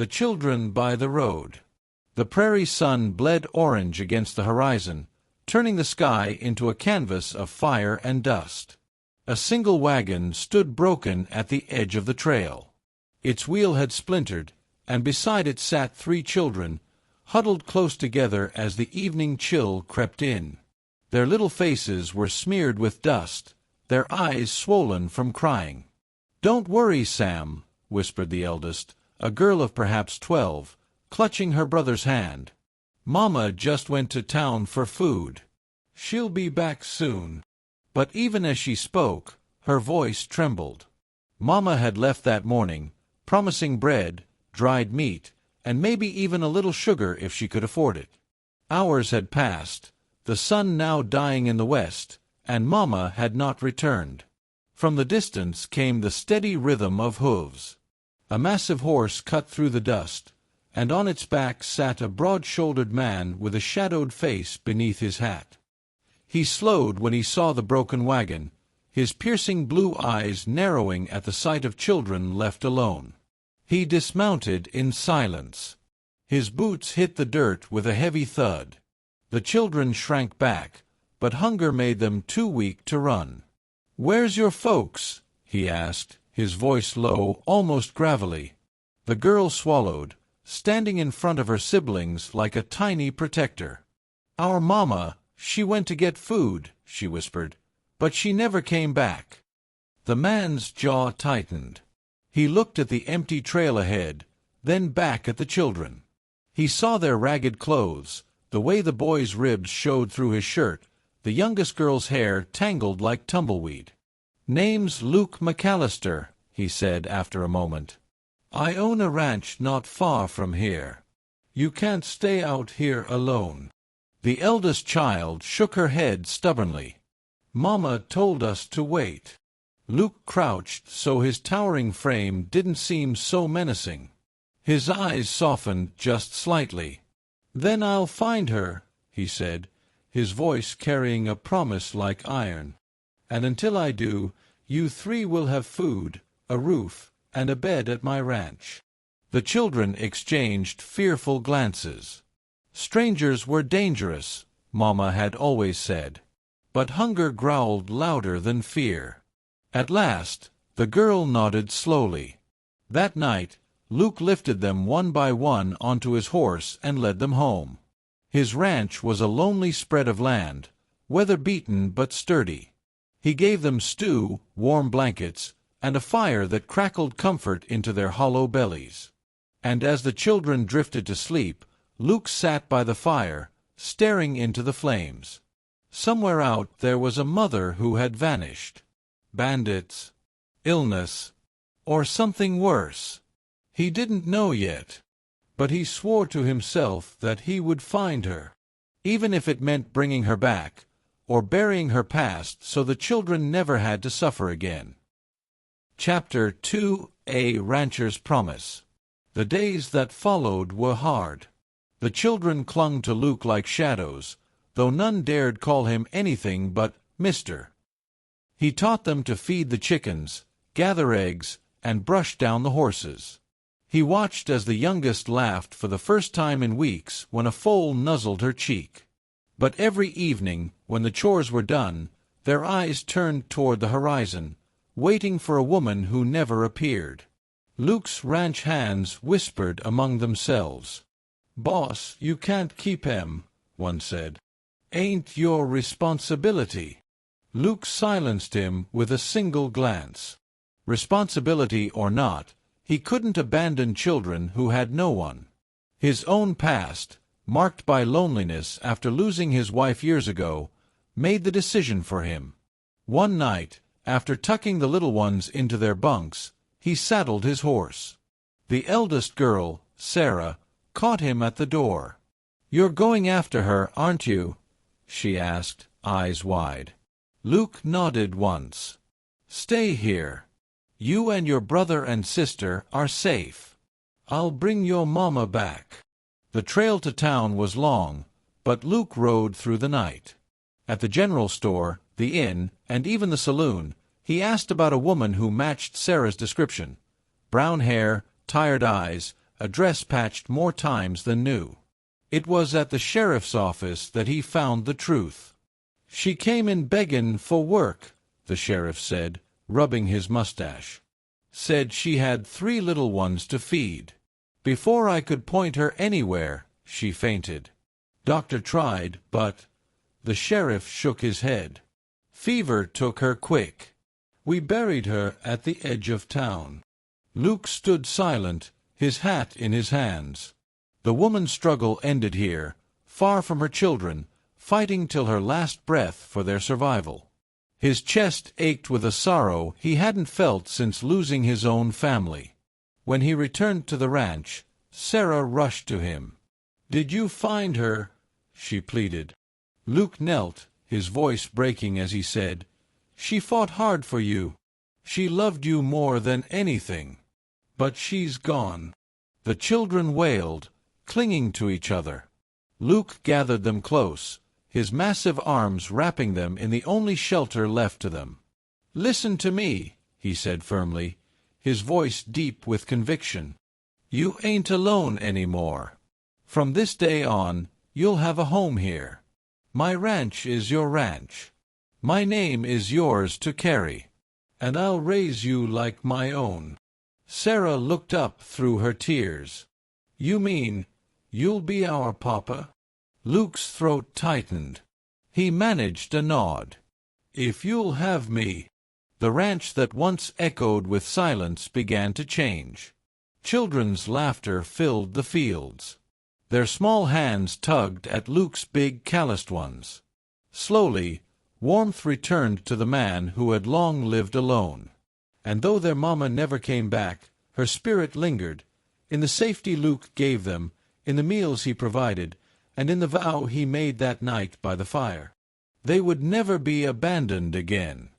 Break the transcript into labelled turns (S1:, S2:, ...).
S1: The children by the road. The prairie sun bled orange against the horizon, turning the sky into a canvas of fire and dust. A single wagon stood broken at the edge of the trail. Its wheel had splintered, and beside it sat 3 children, huddled close together as the evening chill crept in. Their little faces were smeared with dust, their eyes swollen from crying. "Don't worry, Sam," whispered the eldest, a girl of perhaps 12, clutching her brother's hand. "Mama just went to town for food. She'll be back soon." But even as she spoke, her voice trembled. Mama had left that morning, promising bread, dried meat, and maybe even a little sugar if she could afford it. Hours had passed, the sun now dying in the west, and Mama had not returned. From the distance came the steady rhythm of hooves. A massive horse cut through the dust, and on its back sat a broad-shouldered man with a shadowed face beneath his hat. He slowed when he saw the broken wagon, his piercing blue eyes narrowing at the sight of children left alone. He dismounted in silence. His boots hit the dirt with a heavy thud. The children shrank back, but hunger made them too weak to run. "Where's your folks?" he asked, his voice low, almost gravelly. The girl swallowed, standing in front of her siblings like a tiny protector. "Our mama, she went to get food," she whispered, "but she never came back." The man's jaw tightened. He looked at the empty trail ahead, then back at the children. He saw their ragged clothes, the way the boy's ribs showed through his shirt, the youngest girl's hair tangled like tumbleweed. "Name's Luke McAllister," he said after a moment. "I own a ranch not far from here. You can't stay out here alone." The eldest child shook her head stubbornly. "Mama told us to wait." Luke crouched so his towering frame didn't seem so menacing. His eyes softened just slightly. "Then I'll find her," he said, his voice carrying a promise like iron. "And until I do, you 3 will have food, a roof, and a bed at my ranch." The children exchanged fearful glances. Strangers were dangerous, Mama had always said. But hunger growled louder than fear. At last, the girl nodded slowly. That night, Luke lifted them one by one onto his horse and led them home. His ranch was a lonely spread of land, weather-beaten but sturdy. He gave them stew, warm blankets, and a fire that crackled comfort into their hollow bellies. And as the children drifted to sleep, Luke sat by the fire, staring into the flames. Somewhere out there was a mother who had vanished. Bandits, illness, or something worse. He didn't know yet, but he swore to himself that he would find her, even if it meant bringing her back, or burying her past so the children never had to suffer again. Chapter 2: A Rancher's Promise. The days that followed were hard. The children clung to Luke like shadows, though none dared call him anything but Mister. He taught them to feed the chickens, gather eggs, and brush down the horses. He watched as the youngest laughed for the first time in weeks when a foal nuzzled her cheek. But every evening, when the chores were done, their eyes turned toward the horizon, waiting for a woman who never appeared. Luke's ranch hands whispered among themselves. "Boss, you can't keep him," one said. "Ain't your responsibility." Luke silenced him with a single glance. Responsibility or not, he couldn't abandon children who had no one. His own past, marked by loneliness after losing his wife years ago, made the decision for him. One night, after tucking the little ones into their bunks, he saddled his horse. The eldest girl, Sarah, caught him at the door. "You're going after her, aren't you?" she asked, eyes wide. Luke nodded once. "Stay here. You and your brother and sister are safe. I'll bring your mama back." The trail to town was long, but Luke rode through the night. At the general store, the inn, and even the saloon, he asked about a woman who matched Sarah's description. Brown hair, tired eyes, a dress patched more times than new. It was at the sheriff's office that he found the truth. "She came in beggin' for work," the sheriff said, rubbing his mustache. "Said she had 3 little ones to feed. Before I could point her anywhere, she fainted. Doctor tried, but—" The sheriff shook his head. "Fever took her quick. We buried her at the edge of town." Luke stood silent, his hat in his hands. The woman's struggle ended here, far from her children, fighting till her last breath for their survival. His chest ached with a sorrow he hadn't felt since losing his own family. When he returned to the ranch, Sarah rushed to him. "Did you find her?" she pleaded. Luke knelt, his voice breaking as he said, "She fought hard for you. She loved you more than anything. But she's gone." The children wailed, clinging to each other. Luke gathered them close, his massive arms wrapping them in the only shelter left to them. "Listen to me," he said firmly, his voice deep with conviction. "You ain't alone anymore. From this day on, you'll have a home here. My ranch is your ranch. My name is yours to carry. And I'll raise you like my own." Sarah looked up through her tears. "You mean you'll be our papa?" Luke's throat tightened. He managed a nod. "If you'll have me." The ranch that once echoed with silence began to change. Children's laughter filled the fields. Their small hands tugged at Luke's big calloused ones. Slowly, warmth returned to the man who had long lived alone. And though their mama never came back, her spirit lingered, in the safety Luke gave them, in the meals he provided, and in the vow he made that night by the fire. They would never be abandoned again.